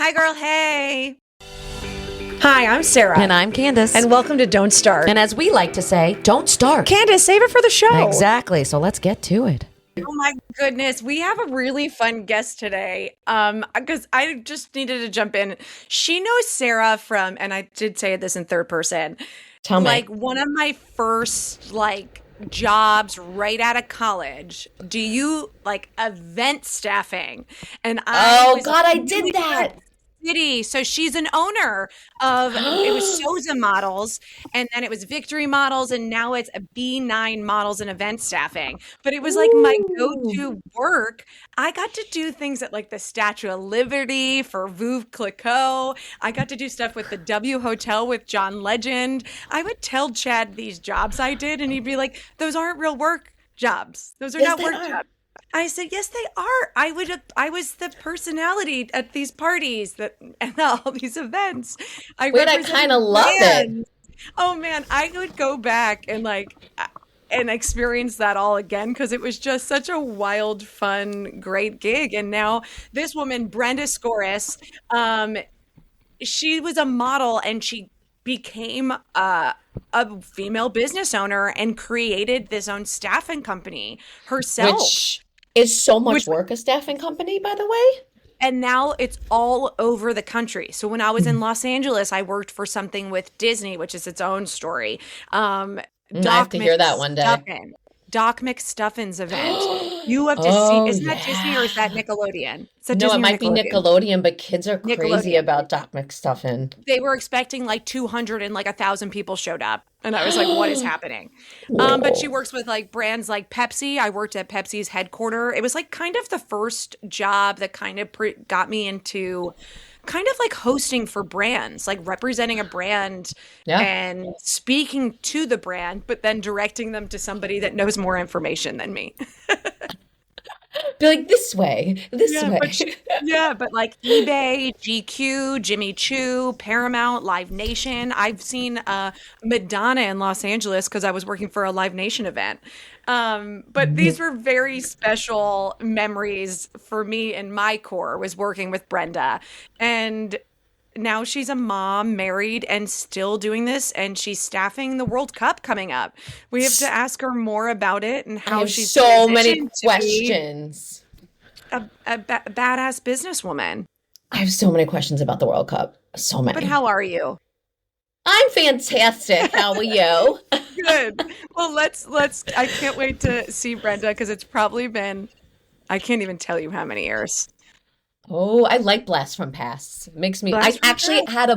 Hi, girl. Hey. Hi, I'm Sarah. And I'm Candice. And welcome to Don't Start. And as we like to say, don't start. Candice, save it for the show. Exactly. So let's get to it. Oh my goodness. We have a really fun guest today. Because I just needed to jump in. She knows Sarah from, and I did say this in third person. Tell me. Like one of my first jobs right out of college. Do you like event staffing? And I did that. City. So she's an owner of it was Sosa Models, and then it was Victory Models, and now it's a B9 Models and event staffing. But it was like my go-to work. I got to do things at like the Statue of Liberty for Veuve Clicquot. I got to do stuff with the W Hotel with John Legend. I would tell Chad these jobs I did, and he'd be like, "Those aren't real work jobs. Those are not work jobs." I said, yes, they are. I was the personality at these parties and all these events. I kind of love it. Oh man, I would go back and experience that all again because it was just such a wild, fun, great gig. And now this woman, Brenda Skouras, she was a model and she became a female business owner and created this own staffing company herself. Which is so much work, a staffing company, by the way. And now it's all over the country. So when I was in Los Angeles, I worked for something with Disney, which is its own story. I have to hear that one day. Doc McStuffin's event. You have to see. Isn't that Disney or is that Nickelodeon? No, it might be Nickelodeon, but kids are crazy about Doc McStuffin. They were expecting 200 and 1,000 people showed up. And I was like, what is happening? But she works with brands like Pepsi. I worked at Pepsi's headquarters. It was kind of the first job that kind of got me into kind of hosting for brands, representing a brand and speaking to the brand, but then directing them to somebody that knows more information than me. Be like, this way. But eBay, GQ, Jimmy Choo, Paramount, Live Nation. I've seen Madonna in Los Angeles because I was working for a Live Nation event. But these were very special memories for me in my core was working with Brenda. And now she's a mom, married, and still doing this. And she's staffing the World Cup coming up. We have to ask her more about it and how she's so many questions. A badass businesswoman. I have so many questions about the World Cup. So many. But how are you? I'm fantastic. How are you? Good. Well, let's. I can't wait to see Brenda because it's probably been, I can't even tell you how many years. Oh, I like Blast from Past. Makes me. I actually had a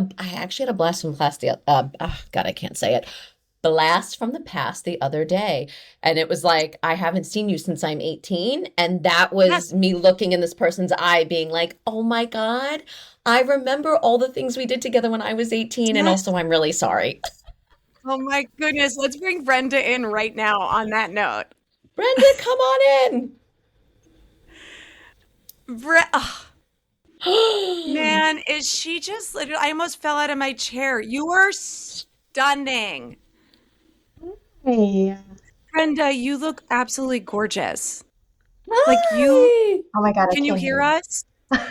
Blast from Past. God, I can't say it. Blast from the Past the other day, and it was like, I haven't seen you since I'm 18, and that was me looking in this person's eye, being like, oh my God, I remember all the things we did together when I was 18, and also I'm really sorry. Oh my goodness, let's bring Brenda in right now. On that note, Brenda, come on in. Man, is she just literally? I almost fell out of my chair. You are stunning. Hey. Brenda, you look absolutely gorgeous. Hi. Oh my God. Can you hear us?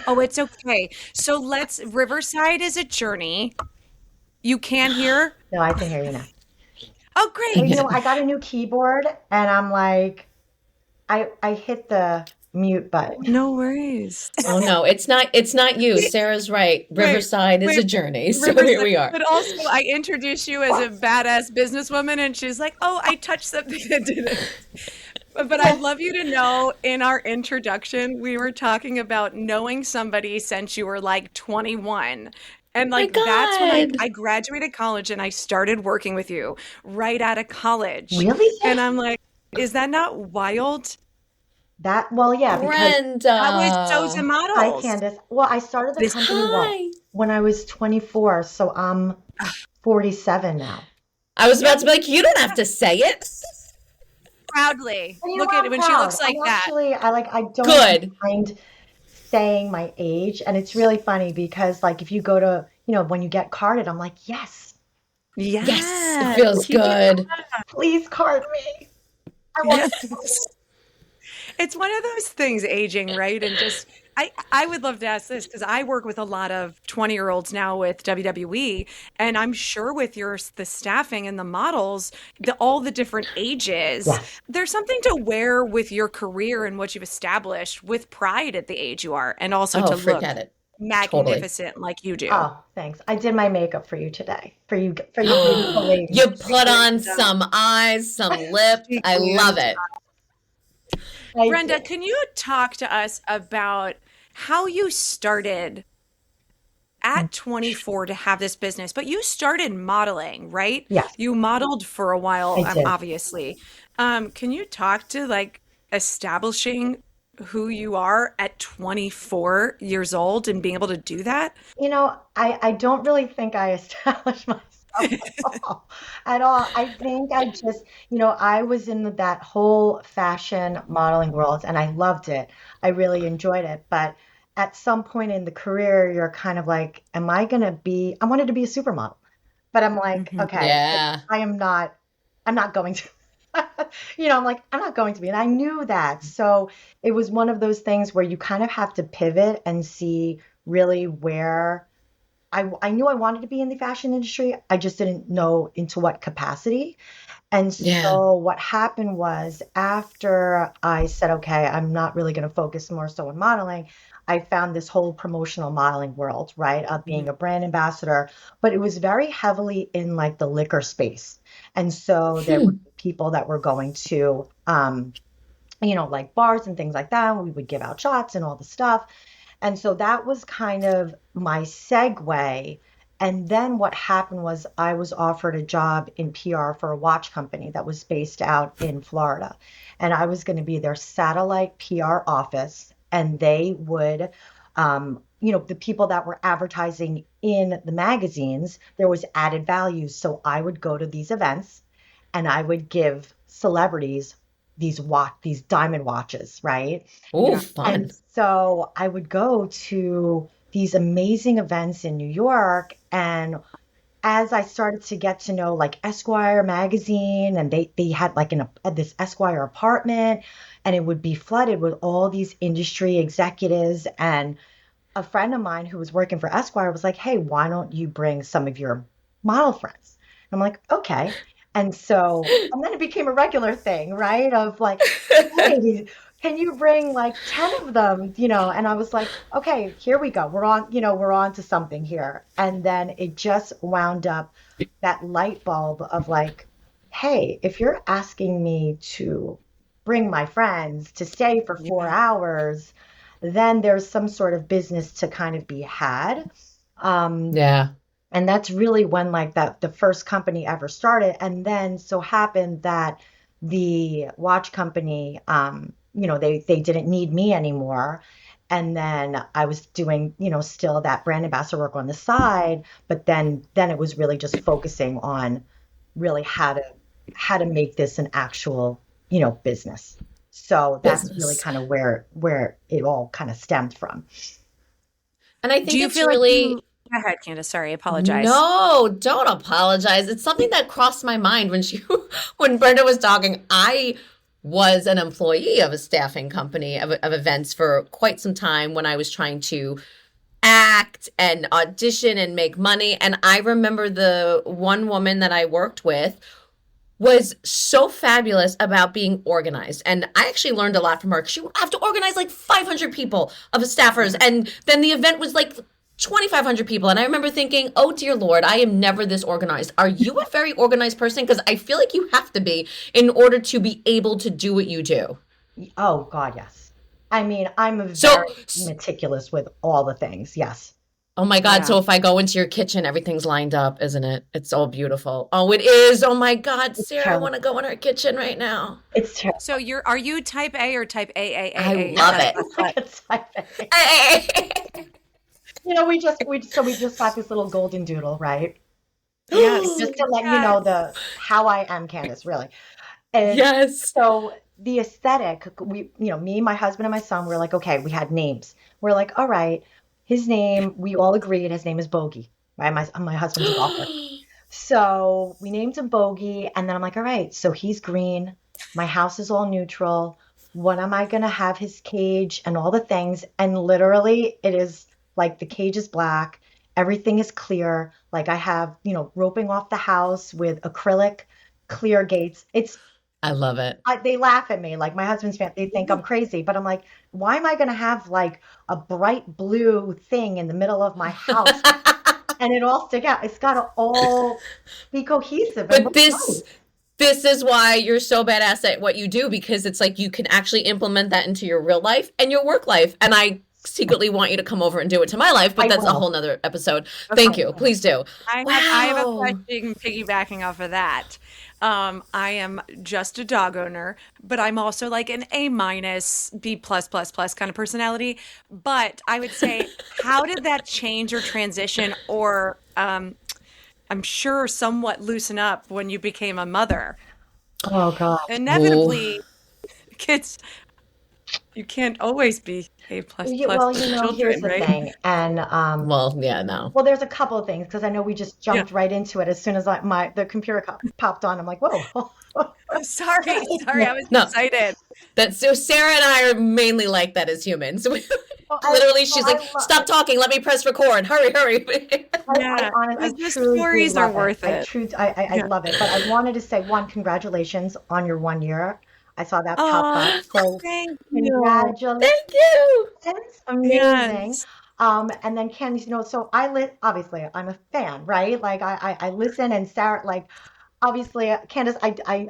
Oh, it's okay. So Riverside is a journey. You can't hear? No, I can hear you now. Oh, great. Well, I got a new keyboard and I'm like, I hit the mute button. No worries. Oh no, it's not you. Sarah's right. Riverside is a journey. So here we are. But also I introduced you as a badass businesswoman and she's like, oh, I touched something that didn't. But I'd love you to know in our introduction, we were talking about knowing somebody since you were 21. And that's when I graduated college and I started working with you right out of college. Really? And I'm like, is that not wild? Yeah, because Brenda. I was Sosa Models. Hi, Candice. Well, I started the company when I was 24, so I'm 47 now. I was about to be like, you don't have to say it. Proudly. Look at it when she looks like that. Actually, I don't mind saying my age, and it's really funny because if you go to, when you get carded, I'm like, yes, it feels good. Please card me. I want It's one of those things, aging, right? And just I would love to ask this because I work with a lot of 20-year-olds now with WWE, and I'm sure with the staffing and the models, all the different ages, Yes. there's something to wear with your career and what you've established with pride at the age you are, and also Oh, to look forget it. Totally. magnificent like you do. Oh, thanks. I did my makeup for you today. For you beautiful ladies. You put on some eyes, some lips. She I love glammed it. I Brenda, did. can you talk to us about how you started at 24 to have this business? But you started modeling, right? Yes, You modeled for a while, I did. obviously. Can you talk to like establishing who you are at 24 years old and being able to do that? I don't really think I established myself at all. At all. I think I just, I was in that whole fashion modeling world and I loved it. I really enjoyed it. But at some point in the career, you're kind of like, I wanted to be a supermodel, but I'm like, Mhm. okay, Yeah. I'm not going to. I'm like, I'm not going to be. And I knew that. So it was one of those things where you kind of have to pivot and see really where I knew I wanted to be in the fashion industry. I just didn't know into what capacity. And Yeah. so what happened was after I said, okay, I'm not really going to focus more so on modeling, I found this whole promotional modeling world, right? Of being Mhm. a brand ambassador, but it was very heavily in like the liquor space. And so there were Hmm. people that were going to, like bars and things like that. We would give out shots and all the stuff. And so that was kind of my segue. And then what happened was I was offered a job in PR for a watch company that was based out in Florida. And I was going to be their satellite PR office. And they would, the people that were advertising in the magazines, there was added value. So I would go to these events and I would give celebrities these diamond watches, right? Oh, Yeah. fun. And so I would go to these amazing events in New York. And as I started to get to know like Esquire magazine, and they had like this Esquire apartment, and it would be flooded with all these industry executives. And a friend of mine who was working for Esquire was like, hey, why don't you bring some of your model friends? I'm like, okay. And then it became a regular thing, right? Of like, hey, can you bring like 10 of them, And I was like, okay, here we go. We're on to something here. And then it just wound up that light bulb of like, hey, if you're asking me to bring my friends to stay for four Yeah. hours, then there's some sort of business to kind of be had. Um, Yeah. and that's really when like the first company ever started. And then so happened that the watch company, they didn't need me anymore. And then I was doing, still that brand ambassador work on the side, but then it was really just focusing on really how to make this an actual, business. So that's really Business. kind of where it all kind of stemmed from. And I Do think you it's feel like really, go ahead, Candace? Sorry, I apologize. no, don't apologize. It's something that crossed my mind when when Brenda was talking. I was an employee of a staffing company of events for quite some time when I was trying to act and audition and make money. And I remember the one woman that I worked with was so fabulous about being organized. And I actually learned a lot from her because she would have to organize like 500 people of staffers. And then the event was like 2,500 people. And I remember thinking, oh, dear Lord, I am never this organized. Are you a very organized person? Because I feel like you have to be in order to be able to do what you do. Oh God, yes. I mean, I'm a So, very meticulous with all the things. Yes. oh my God. Yeah. So if I go into your kitchen, everything's lined up, isn't it? It's all beautiful. Oh, it is. Oh my God, It's Sarah, I want terrible. to go in her kitchen right now. It's terrible. So are you type A or type I A? love That's it. the Like cut. a type. Hey. We just got this little golden doodle, right? Yes. Just to let you know Yes. the how I am, Candace, really. And Yes. so the aesthetic, me, my husband, and my son, we're like, okay, we had names. We're like, all right, his name, we all agreed his name is Bogey, right? My husband's a golfer. So we named him Bogey, and then I'm like, all right, so he's green. My house is all neutral. when am I going to have his cage and all the things? And literally, it is like the cage is black, everything is clear. Like I have, roping off the house with acrylic clear gates. I love it. They laugh at me, like my husband's family, they think I'm crazy, but I'm like, why am I going to have like a bright blue thing in the middle of my house and it all stick out? It's got to all be cohesive and But look this nice. this is why you're so badass at what you do, because it's like you can actually implement that into your real life and your work life. And I secretly want you to come over and do it to my life, but I that's a will. whole nother episode. I Thank you. will. Please do. I have a Wow. question piggybacking off of that. I am just a dog owner, but I'm also like an A minus, B plus plus plus kind of personality. But I would say, how did that change or transition, or I'm sure somewhat loosen up when you became a mother? Oh gosh. Ooh. Inevitably, kids, you can't always be A plus plus Well, with here's children, the right? thing. And Well, yeah, no. well, there's a couple of things because I know we just Yeah. jumped right into it as soon as the computer popped on. I'm like, whoa. Sorry, sorry, I was No. excited. That's so Sarah and I are mainly like that as humans. Well, Literally, well, she's like, "Stop talking. Let me press record. Hurry, hurry." Yeah, I the truly do stories are love it. worth it. I Yeah. love it. But I wanted to say one, congratulations on your 1 year. I saw that pop up. Oh, So thank you. congratulations. Thank you. Amazing. Yes. And then Candice, so obviously I'm a fan, right? Like I listen and Sarah, like obviously Candice,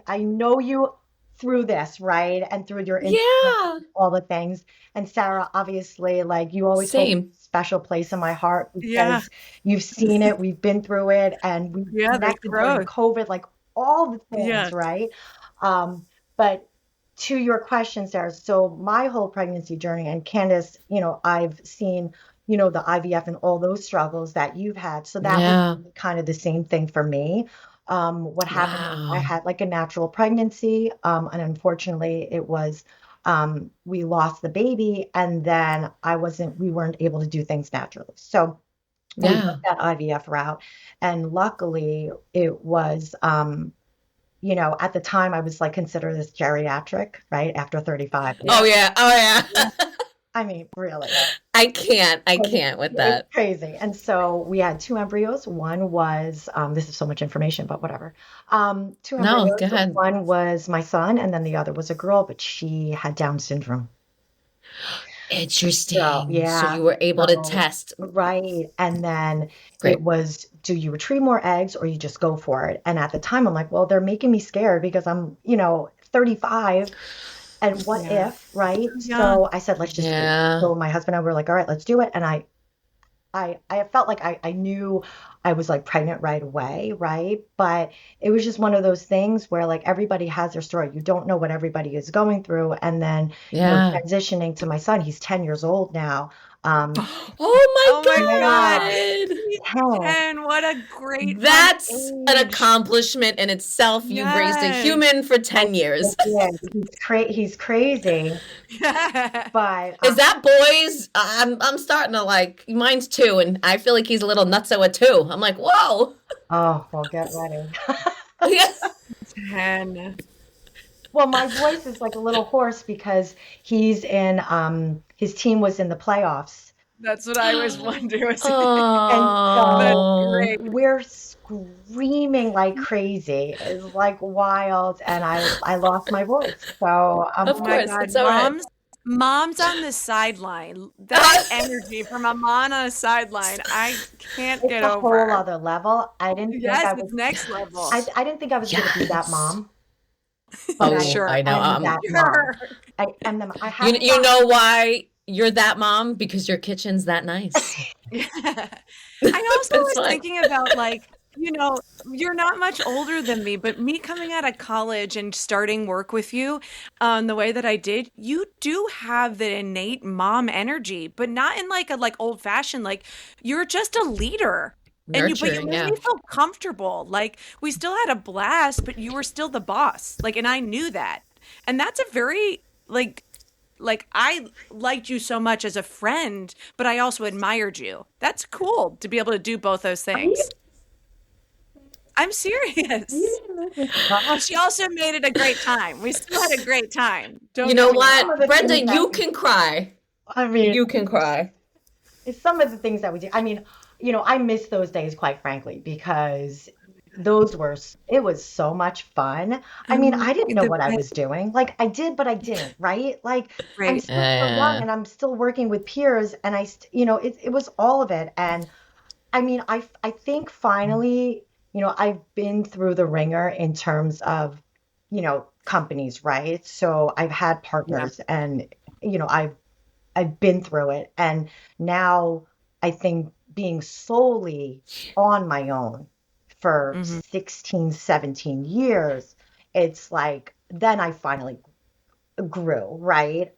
I know you through this, right? And through your Instagram, Yeah. all the things. And Sarah, obviously, like you always hold Same. a special place in my heart Yeah. because you've seen it, we've been through it, and we Yeah, the connected during growth. COVID, like all the things, Yes. right? But to your question, Sarah, so my whole pregnancy journey, and Candace, I've seen, the IVF and all those struggles that you've had. So that was Yeah. kind of the same thing for me. What happened was I Wow. had like a natural pregnancy, and unfortunately, it was we lost the baby, and then we weren't able to do things naturally. So we Yeah. went that IVF route, and luckily, it was. At the time I was like considered as geriatric, right? After 35. Yeah. Oh yeah. Oh yeah. I mean, really. I can't. I And can't with it's that. crazy. And so we had two embryos. One was, this is so much information, but whatever. Two No, go embryos. ahead. One was my son, and then the other was a girl, but she had Down syndrome. So, Interesting. So yeah. you were able to So, test. right. And then it Great. was, do you retrieve more eggs or you just go for it? And at the time, I'm like, well, they're making me scared because I'm, 35. And what Yeah. if, right? Yeah. So I said, let's just do it. Yeah. So my husband and I were like, all right, let's do it. And I felt like I knew I was like pregnant right away, right? But it was just one of those things where like everybody has their story. You don't know what everybody is going through. And then, Yeah. transitioning to my son, he's 10 years old now. Um, Oh Oh my God. my God. He's 10. 10. What a great fun That's an age. accomplishment in itself. You've raised a Yes. human for I 10 years. did. He's crazy, Yeah. but Is that boys? I'm starting to like mine's 2, and I feel like he's a little nutso at 2. I'm like, whoa. oh, well, get ready. Yeah. 10. Well, my voice is like a little hoarse because he's in his team was in the playoffs. That's what I was wondering. And That's so Oh. great. we're screaming like crazy. It's like wild, and I lost my voice. So Of Oh my course, God. it's all right. Mom's on the sideline. That energy from a mom on a sideline, I can't it's get a whole over. other level. I didn't think Yes, I it's was next level. I didn't think I was gonna be that Yes. mom, but Oh, Sure. I know. am that mom. Sure. I am the I You haven't you know why you're that mom? Because your kitchen's that nice. Yeah. I also It's was fine. thinking about like, you're not much older than me, but me coming out of college and starting work with you, the way that I did, you do have the innate mom energy, but not in like a like old fashioned, like you're just a leader. But you Nurturing, made yeah. me feel comfortable. Like we still had a blast, but you were still the boss. Like, and I knew that. And that's a very like I liked you so much as a friend, but I also admired you. That's cool to be able to do both those things. I'm serious. But she also made it a great time. We still had a great time. Don't You get know me wrong. what, Brenda, you can cry. I mean, You can cry. it's some of the things that we do. I mean, I miss those days, quite frankly, because it was so much fun. I mean, I didn't know The what I best, was doing. Like I did, but I didn't, right? Like I'm right. still so young and I'm still working with peers and it was all of it. And I mean, I think finally, I've been through the ringer in terms of, companies, right? So I've had Yeah. partners and, I've been through it. And now I think being solely on my own for Hmm. 16, 17 years, it's like then I finally grew, right?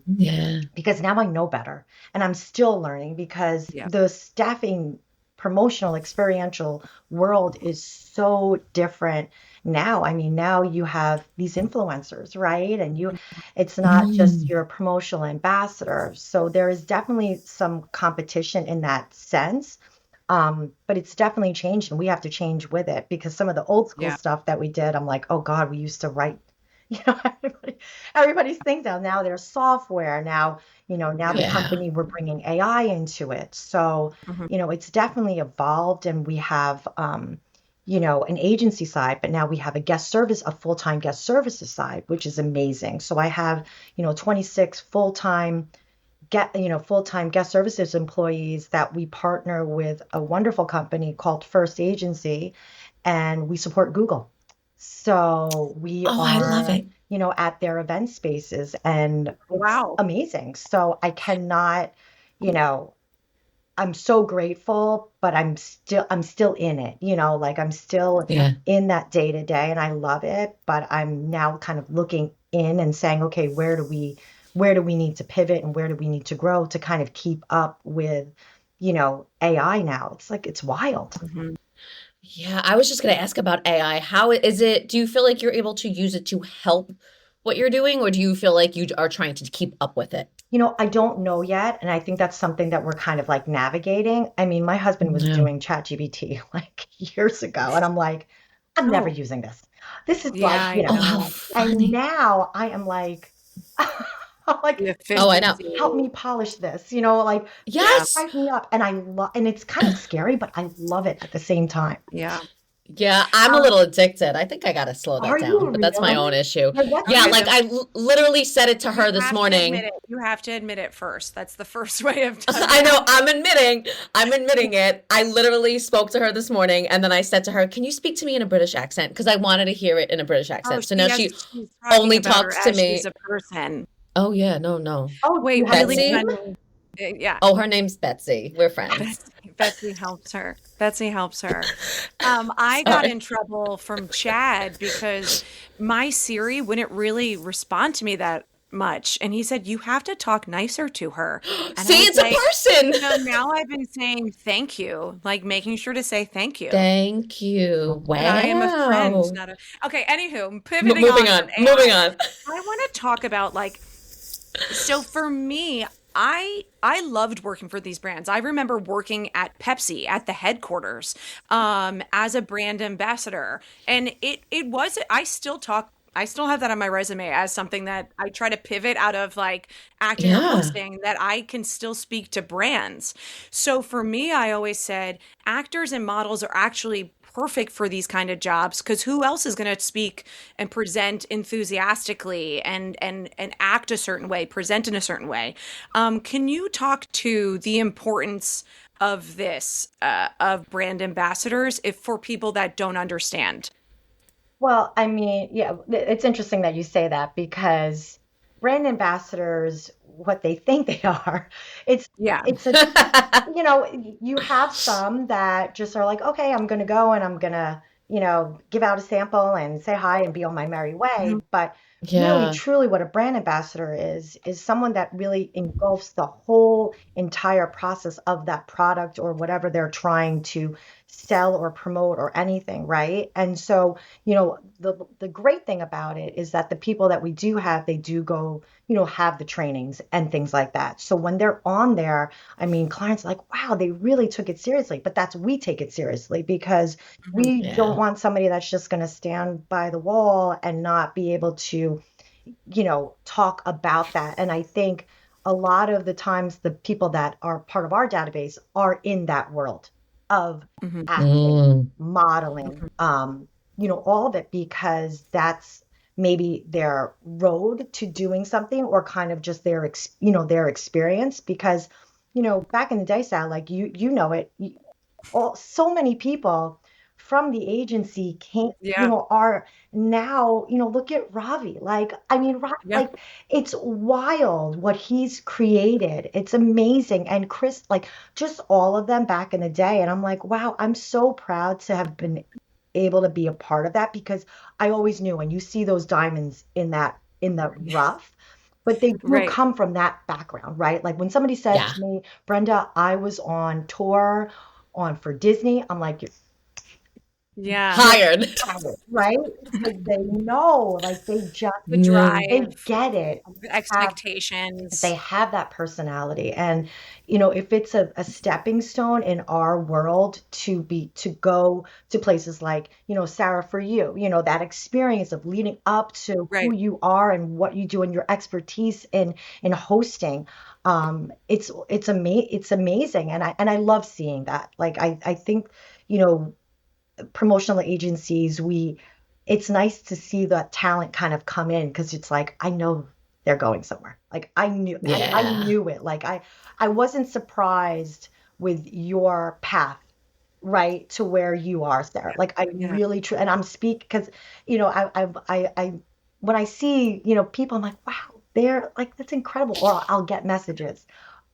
Yeah. Because now I know better and I'm still learning because Yeah. the staffing promotional experiential world is so different now. I mean, now you have these influencers, right? And it's not just Mm. your promotional ambassador. So there is definitely some competition in that sense. But it's definitely changed and we have to change with it because some of the old school Yeah. stuff that we did, I'm like, oh God, we used to write, everybody's things now there's software now, now the Yeah. Yeah. company we're bringing AI into it. So, Hmm. it's definitely evolved and we have, an agency side, but now we have a full-time guest services side, which is amazing. So I have, 26 full-time guest services employees that we partner with a wonderful company called First Agency, and we support Google. So we Oh, I love are, it. at their event spaces, and it's Wow. amazing. So I cannot, you know, I'm so grateful, but I'm still in it, like I'm still Yeah. in that day to day and I love it, but I'm now kind of looking in and saying, okay, where do we need to pivot and where do we need to grow to kind of keep up with, AI now. It's like it's wild. Hmm. Yeah, I was just going to ask about AI. How is it? Do you feel like you're able to use it to help what you're doing, or do you feel like you are trying to keep up with it? I don't know yet, and I think that's something that we're kind of like navigating. I mean, my husband was Yeah. doing ChatGPT like years ago, and I'm like, I'm never Oh, using this. This is yeah, like, I Oh, how know. and funny. now I am like, I'm The like, Oh, I know. help efficiency. me polish this, like Yeah. Yes. write me up. And I love, and it's kind of scary, but I love it at the same time. Yeah. Yeah, I'm a Um, little addicted. I think I gotta slow that are you down, but that's my really? own issue. Yeah, that's Yeah, Okay. good. like I literally said it to You her this have to admit morning. it. You have to admit it first. That's the first way of I know, telling. I'm admitting it. I literally spoke to her this morning and then I said to her, "Can you speak to me in a British accent?" Because I wanted to hear it in a British Oh, accent. So now she's talking only about her talks to as she's me. a person. Oh yeah, no, no. Oh, do you Wait, have a really name? Betsy? funny. Yeah. Oh, her name's Betsy. We're friends. Betsy helps her. Betsy helps her. I got Sorry. in trouble from Chad because my Siri wouldn't really respond to me that much. And he said, you have to talk nicer to her. And I See, was it's a like, person. now I've been saying thank you, like making sure to say thank you. Thank you. That I am a friend, Wow. not a. Okay, anywho, pivoting Moving on on. Moving AI. on. I want to talk about like so for me, I loved working for these brands. I remember working at Pepsi at the headquarters as a brand ambassador. And it was I still have that on my resume as something that I try to pivot out of like acting or Yeah. hosting that I can still speak to brands. So for me, I always said actors and models are actually perfect for these kind of jobs because who else is going to speak and present enthusiastically and act a certain way, present in a certain way. Can you talk to the importance of this of brand ambassadors if for people that don't understand? Well, I mean, yeah, it's interesting that you say that because brand ambassadors, what they think they are, it's Yeah. it's a you have some that just are like, okay, I'm going to go and I'm going to, give out a sample and say hi and be on my merry way. Mhm. But really Yeah. truly what a brand ambassador is someone that really engulfs the whole entire process of that product or whatever they're trying to sell or promote or anything, right? And so, the great thing about it is that the people that we do have, they do go, have the trainings and things like that. So when they're on there, I mean, clients are like, wow, they really took it seriously. But that's we take it seriously because Mhm. we don't Yeah. want somebody that's just going to stand by the wall and not be able to talk about that. And I think a lot of the times the people that are part of our database are in that world of Mhm. acting, Mm. modeling, Mhm. all of it because that's maybe their road to doing something or kind of just their experience because back in the day, Sal, like you know it, so many people from the agency came, Yeah. are now, look at Ravi. Like, I mean, Yeah. like it's wild what he's created. It's amazing. And Chris, like just all of them back in the day. And I'm like, wow, I'm so proud to have been able to be a part of that because I always knew when you see those diamonds in the rough, but they do Right. come from that background, right? Like when somebody says Yeah. to me, Brenda, I was on tour on for Disney, I'm like, Yeah. you're Hired. hired, right? Because they know, like The Mm. they drive, get it. the Have they expectations. have that personality and if it's a stepping stone in our world to go to places like Sarah for you that experience of leading up to who Right. you are and what you do and your expertise in hosting it's amazing and I love seeing that like I think you know promotional agencies, it's nice to see the talent kind of come in because it's like I know they're going somewhere. Like I Yeah. knew it. Like I wasn't surprised with your path right to where you are, Sarah. Like I Yeah. really and I'm speak because I when I see people, I'm like, wow, they're like that's incredible. Or I'll get messages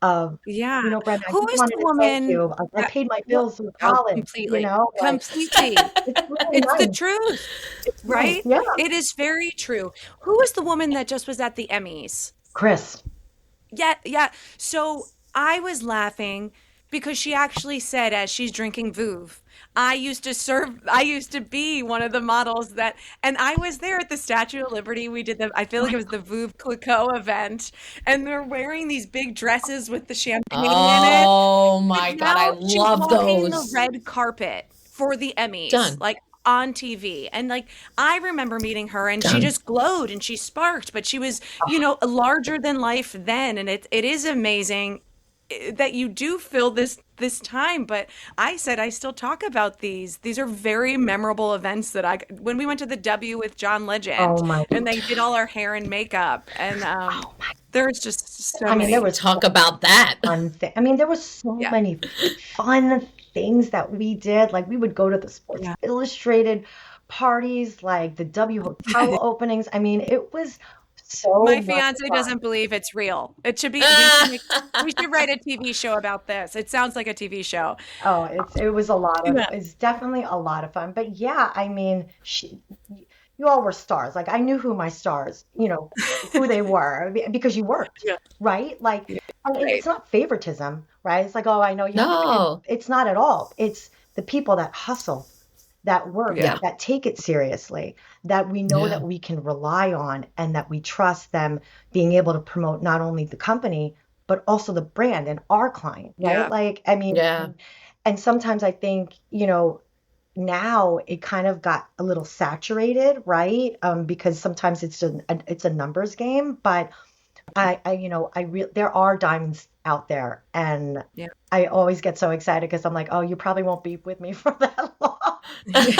of, Yeah. Brenda, I Who just is wanted the to thank woman you. I that paid my what bills through oh, college, completely. like Completely. it's really It's the nice. truth, It's nice. right? Yeah. It is very true. Who is the woman that just was at the Emmys? Chris. Yeah, yeah. So I was laughing because she actually said, as she's drinking Vouv, I used to be one of the models that, and I was there at the Statue of Liberty. We did I feel like it was the Vouv Clicquot event, and they're wearing these big dresses with the champagne in it. Oh And my God. I now she's love walking the those. red carpet for the Emmys, Done. like on TV. And like I remember meeting her and she Done. just glowed and she sparked, but she was, larger than life then. And it is amazing that you do fill this time. But I said I still talk about these. These are very memorable events that I when we went to the W with John Oh Legend my. and they did all our hair and makeup and Oh my. there's just so I mean, there many. was Talk about that. fun thing. I mean, there was so Yeah. many fun things that we did. Like we would go to the Sports Yeah. Illustrated parties, like the W Hotel openings. I mean, it was so My much fiance fun. doesn't believe it's real. It should be we should write a TV show about this. It sounds like a TV show. Oh, it was a lot of Yeah. it's definitely a lot of fun. But yeah, I mean, you all were stars. Like I knew who my stars, who they were because you worked, Yeah. right? Like Yeah. and Right. it's not favoritism, right? It's like, oh, I know you have No. it's not at all. It's the people that hustle, that work, Yeah. Yeah. that take it seriously, that we know Yeah. that we can rely on and that we trust them being able to promote not only the company, but also the brand and our client, right? Yeah. Like, I mean, Yeah. and sometimes I think, now it kind of got a little saturated, right? Because sometimes it's a numbers game, but there are diamonds out there, and Yeah. I always get so excited because I'm like, oh, you probably won't be with me for that long. Can you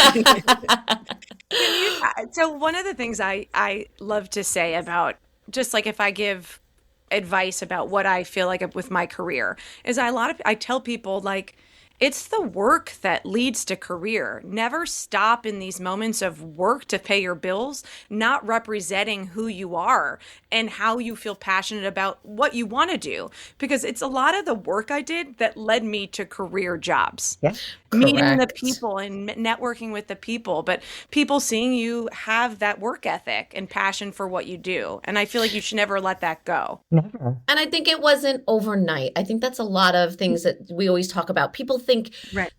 so one of the things I love to say about just like if I give advice about what I feel like with my career is I tell people like it's the work that leads to career. Never stop in these moments of work to pay your bills, not representing who you are and how you feel passionate about what you want to do. Because it's a lot of the work I did that led me to career jobs. Yeah. Meeting the Correct. people and networking with the people, but people seeing you have that work ethic and passion for what you do. And I feel like you should never let that go. Never. And I think it wasn't overnight. I think that's a lot of things that we always talk about. People think Right.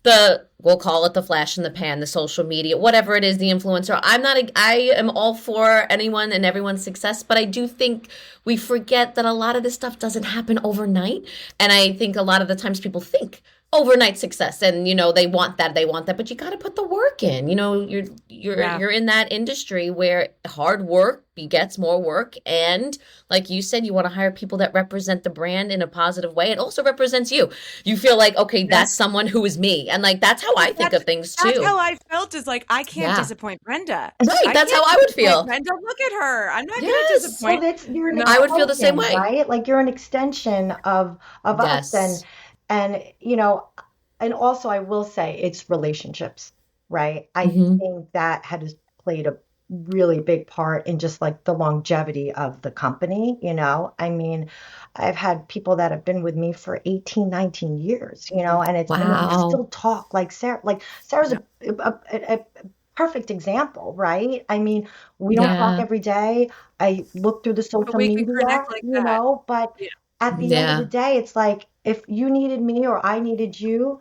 we'll call it the flash in the pan, the social media, whatever it is, the influencer. I am all for anyone and everyone's success, but I do think we forget that a lot of this stuff doesn't happen overnight. And I think a lot of the times people think overnight success, and they want that, but you got to put the work in. You're in that industry where hard work begets more work, and like you said, you want to hire people that represent the brand in a positive way. It also represents you. You feel like, okay, that's someone who is me, and like that's how I think of things too. That's how I felt, is like, I can't disappoint Brenda. Right, that's how I would feel. Brenda, look at her. I'm not going to Yes. disappoint. So you're I would feel the same way. right? Like you're an extension of us, Yes. and and also I will say it's relationships, right? I Mhm. think that has played a really big part in just like the longevity of the company. I mean, I've had people that have been with me for 18, 19 years, and and we Wow. still talk. Like Sarah's a perfect example, right? I mean, we don't talk Yeah. every day. I look through the But social we can media, connect like that. but Yeah. at the end of the Yeah. day, it's like if you needed me or I needed you,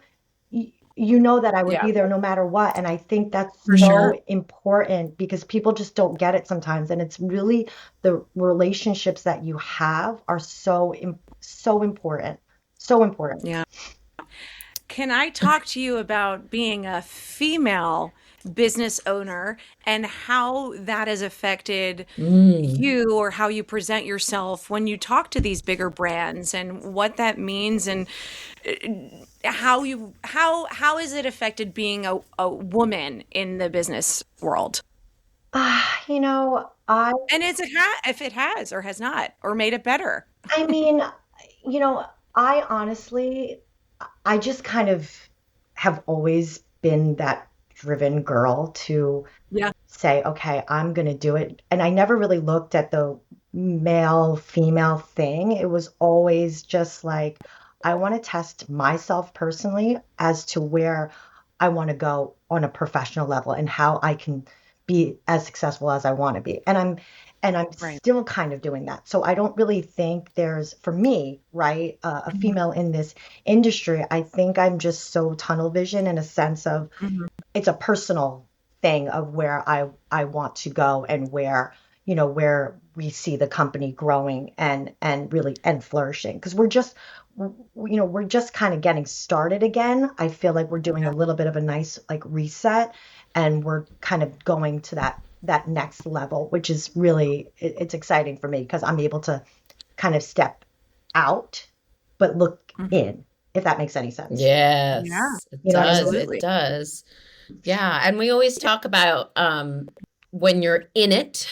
you know that I would Yeah, be there no matter what. And I think that's for so sure. important because people just don't get it sometimes. And it's really the relationships that you have are so important. So important. Yeah. Can I talk to you about being a female business owner and how that has affected Mm. you or how you present yourself when you talk to these bigger brands, and what that means, and how is it affected being a woman in the business world? You know, I And if it has or has not or made it better? I mean, I honestly, I just kind of have always been that driven girl to Yeah. say, okay, I'm going to do it. And I never really looked at the male female thing. It was always just like, I want to test myself personally as to where I want to go on a professional level and how I can be as successful as I want to be. And I'm Right. still kind of doing that. So I don't really think there's, for me, right, a female in this industry, I think I'm just so tunnel vision in a sense of Mhm. it's a personal thing of where I want to go and where we see the company growing and really and flourishing because we're just kind of getting started again. I feel like we're doing a little bit of a nice like reset and we're kind of going to that next level, which is really it's exciting for me because I'm able to kind of step out but look in, if that makes any sense. Yes, Yeah. it You know what I does. mean? Absolutely. It does. Yeah. And we always talk about when you're in it,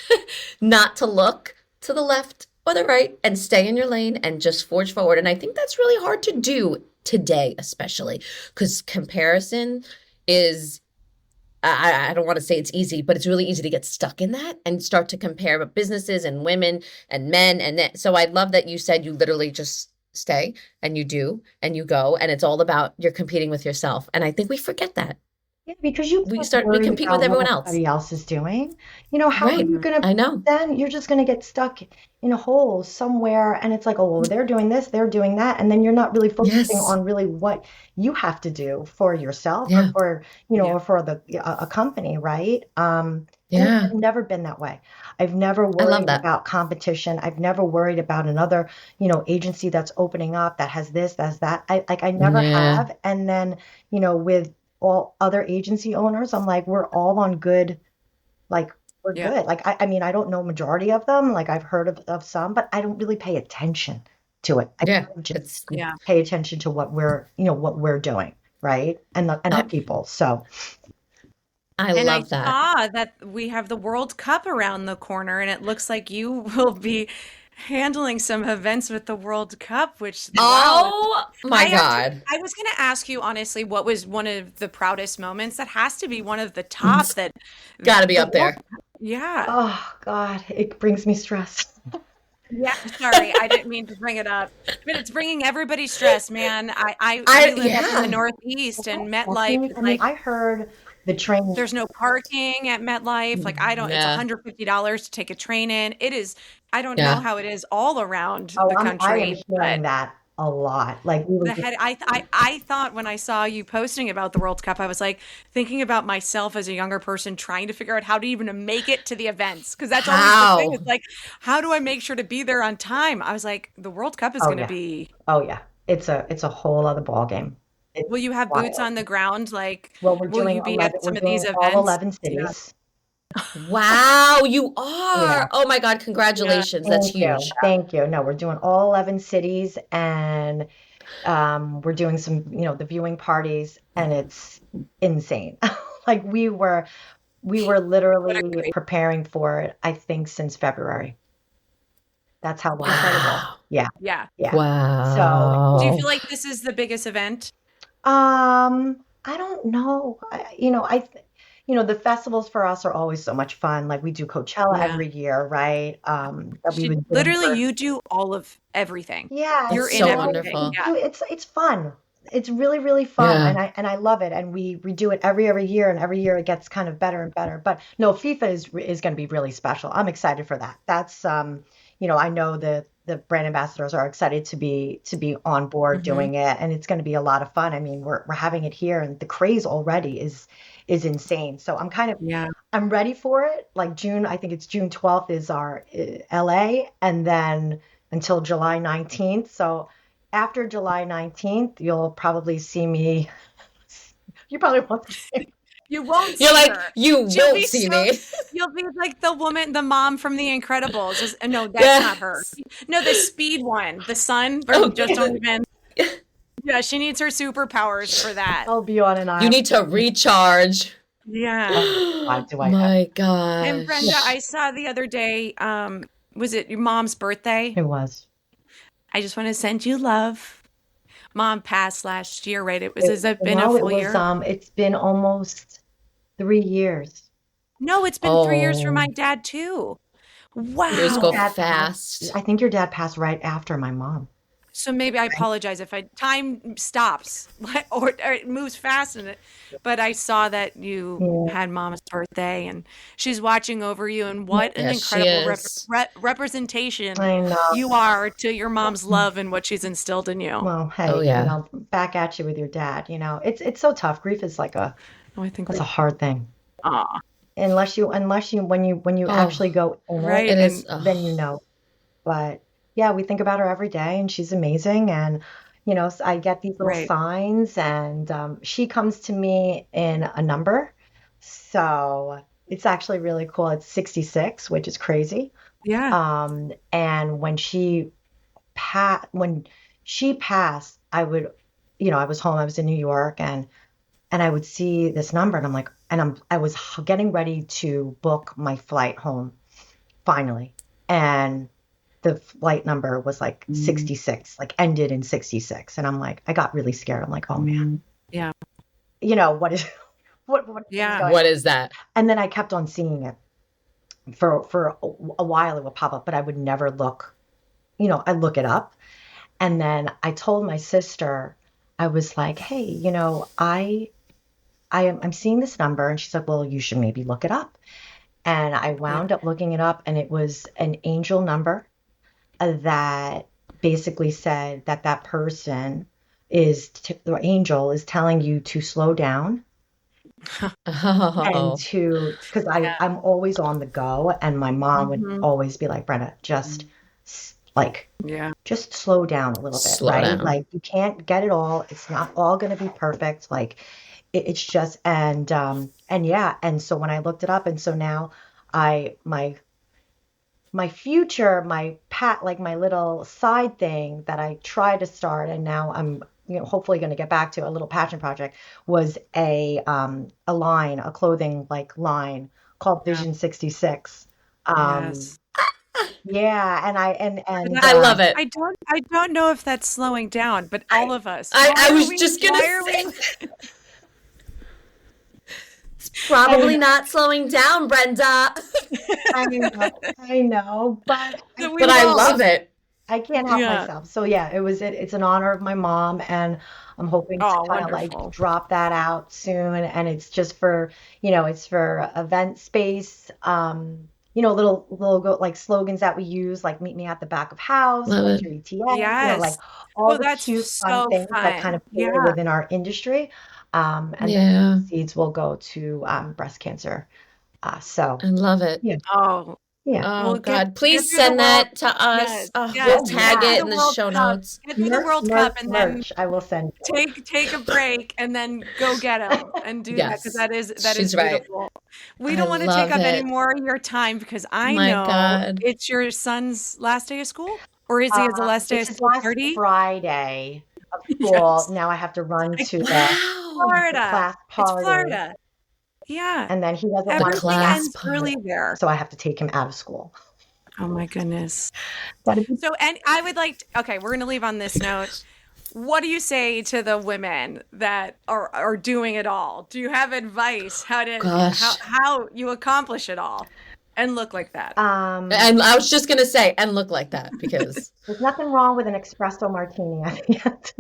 not to look to the left or the right and stay in your lane and just forge forward. And I think that's really hard to do today, especially because comparison is, I don't want to say it's easy, but it's really easy to get stuck in that and start to compare businesses and women and men. So I love that you said you literally just stay and you do and you go and it's all about you're competing with yourself. And I think we forget that. Yeah, because you We can't worry compete with about what everyone else. everybody else is doing. How are Right. you gonna I know. then you're just gonna get stuck in a hole somewhere and it's like, oh well, they're doing this, they're doing that, and then you're not really focusing Yes. on really what you have to do for yourself or Yeah. for Yeah. or for a company, right? And Yeah. I've never been that way. I've never I love worried that. about competition. I've never worried about another, agency that's opening up that has this, that's that. I never Yeah. have. And then, with all other agency owners, I'm like, we're all on good, like we're Yeah. good. Like I mean, I don't know majority of them. Like I've heard of some, but I don't really pay attention to it. I Yeah. just Yeah. pay attention to what we're doing, right? And our people. So I And I love that. saw that we have the World Cup around the corner, and it looks like you will be handling some events with the World Cup, which wow. Oh my God. I was going to ask you honestly, what was one of the proudest moments? That has to be one of the top that Gotta be the up there. World Cup. Yeah. Oh God, it brings me stress. Yeah, sorry, I didn't mean to bring it up, but it's bringing everybody stress, man. We live up in the Northeast, and MetLife is I mean, I heard the train. there's no parking at MetLife. Like it's Yeah. $150 to take a train in. It is, I don't know Yeah. how it is all around Oh, the I am country, but hearing that a lot. Like we were the just, head, I thought when I saw you posting about the World Cup, I was like thinking about myself as a younger person trying to figure out how to even make it to the events. Cause that's always the thing. How? It's like, how do I make sure to be there on time? I was like, the World Cup is oh going to yeah, be, oh yeah. It's a whole other ball game. It's will you have boots wild. on the ground? Like, Well, will you be at we're some of these doing all events? 11 Yeah. cities. Wow, you Yeah. are. Oh my God, Yeah. congratulations. That's Thank you. huge. Thank you. No, we're doing all 11 cities and we're doing some, the viewing parties and it's insane. Like we were What a literally great, preparing for it, I think, since February. That's how long it's been. Wow. Yeah, yeah. yeah. So, Do you Wow. feel like this is the biggest event? I don't know. The festivals for us are always so much fun. Like we do Coachella Yeah. every year, right? That we would do Literally, for. you do all of everything. Yeah, You're That's in so everything. wonderful. Yeah. it's fun. It's really, really fun, Yeah. and I love it. And we do it every year, and every year it gets kind of better and better. But no, FIFA is going to be really special. I'm excited for that. That's I know the brand ambassadors are excited to be on board Hmm. doing it, and it's going to be a lot of fun. I mean, we're having it here, and the craze already is insane. So Yeah. I'm ready for it. Like June, I think it's June 12th is our LA, and then until July 19th. So after July 19th, you'll probably see me. You probably won't see. You won't You're see like, her. you She'll won't be see so, me. you'll be like the mom from The Incredibles. No, that's not her. Yes. No, the speed one, the son, or Oh, just don't even. Yeah, she needs her superpowers for that. I'll be on an you island. need to recharge. Yeah. Oh, God, do I ever? My And Brenda, gosh. I saw the other day, was it your mom's birthday? It was. I just want to send you love. Mom passed last year, right? Has it been a No, it full was. year? It's been almost 3 years. No, it's been 3 years for my Oh, dad too. years Your go Wow. dad passed. fast. I think your dad passed right after my mom. So maybe I apologize if time stops or it moves fast but I saw that you Yeah, had mom's birthday and she's watching over you and what an Yes, she incredible is. representation I know. you are to your mom's love and what she's instilled in you. Well, Oh, hey, yeah. back at you with your dad. It's so tough. Grief is like Oh, I think it's a hard thing. aw, Unless you when you actually Oh, go in it, right. it is. And then you know. But yeah, we think about her every day, and she's amazing. And I get these little right. signs, and she comes to me in a number, so it's actually really cool. It's 66, which is crazy. Yeah. And when she passed, I was home. I was in New York, and I would see this number, and I'm like, I was getting ready to book my flight home finally, and the flight number was like 66, like ended in 66, and I'm like, I got really scared. I'm like, oh man, Yeah. what is what is Yeah. going what on? is that? And then I kept on seeing it for a while. It would pop up, but I would never look. I look it up, and then I told my sister, I was like, hey, I'm seeing this number, and she's like, well, you should maybe look it up. And I Yeah. wound up looking it up, and it was an angel number that basically said that person the angel is telling you to slow down and Oh, because Yeah. I'm always on the go, and my mom would Hmm. always be like, Brenda, like Yeah. just slow down a little bit, slow right? down. Like you can't get it all. It's not all going to be perfect. Like it's just and yeah, and so when I looked it up, and so now I my future, like my little side thing that I try to start, and now I'm hopefully going to get back to a little passion project was a clothing like line called Yeah. Vision 66. Um, Yes. Yeah, and I love it. I don't know if that's slowing down, but all of us. I was just gonna say. It's probably not slowing down, Brenda. I know, but I love it. I can't help myself. So yeah, it's an honor of my mom, and I'm hoping to kind of like drop that out soon. And it's just for, it's for event space. Little like slogans that we use, like meet me at the back of house, what's your ETA, Yes. like all the that's cute so fun things that kind of play within our industry. And then the seeds will go to breast cancer. So I love it. Yeah. Oh. Yeah. Oh, God. Please send that to us. We'll tag it in the show notes. Get through the World Cup and then I will send take a break and then go get them and do that, because that is beautiful. Right. We don't want to take up any more of your time, because I know it's your son's last day of school, or is he his last day of school party? Friday of school. Now I have to run to the class party. It's Florida. Yeah. And then he doesn't want Everything ends early there. So I have to take him out of school. Oh my goodness. So, and I would like okay, we're going to leave on this note. What do you say to the women that are doing it all? Do you have advice how you accomplish it all and look like that? And I was just going to say, and look like that, because there's nothing wrong with an espresso martini at the end.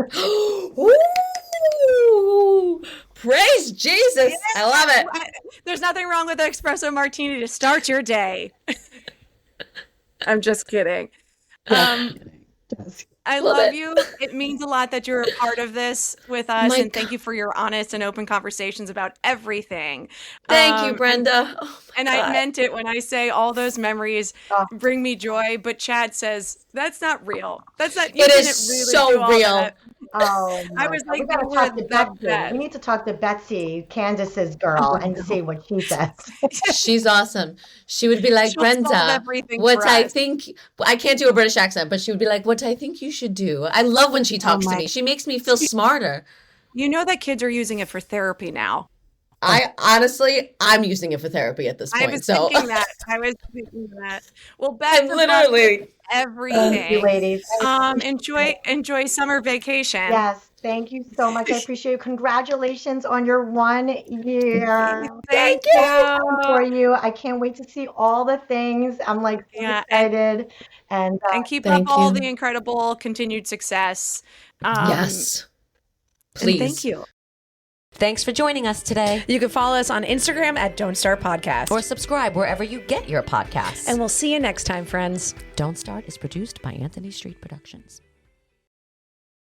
Ooh, praise Jesus. I love it. There's nothing wrong with an espresso martini to start your day. I'm just kidding. I love you. It means a lot that you're a part of this with us. And thank you for your honest and open conversations about everything. Thank you, Brenda. And I meant it when I say all those memories bring me joy. But Chad says, that's not real. That's not, it is really so real. Oh, I was like, we gotta talk to Betsy. We need to talk to Betsy, Candice's girl, and see what she says. She's awesome. She would be like, Brenda, what I think, I can't do a British accent, but she would be like, what I think you should do. I love when she talks to me. She makes me feel smarter. You know that kids are using it for therapy now. I'm using it for therapy at this point. I was thinking that. Well, Beth, literally everything. Thank you, ladies. Enjoy summer vacation. Yes, thank you so much. I appreciate it. Congratulations on your 1 year. Thank you. For you. I can't wait to see all the things. I'm like so excited. And keep up all the incredible continued success. Yes. Please. Thank you. Thanks for joining us today. You can follow us on Instagram at Don't Start Podcast. Or subscribe wherever you get your podcasts. And we'll see you next time, friends. Don't Start is produced by Anthony Street Productions.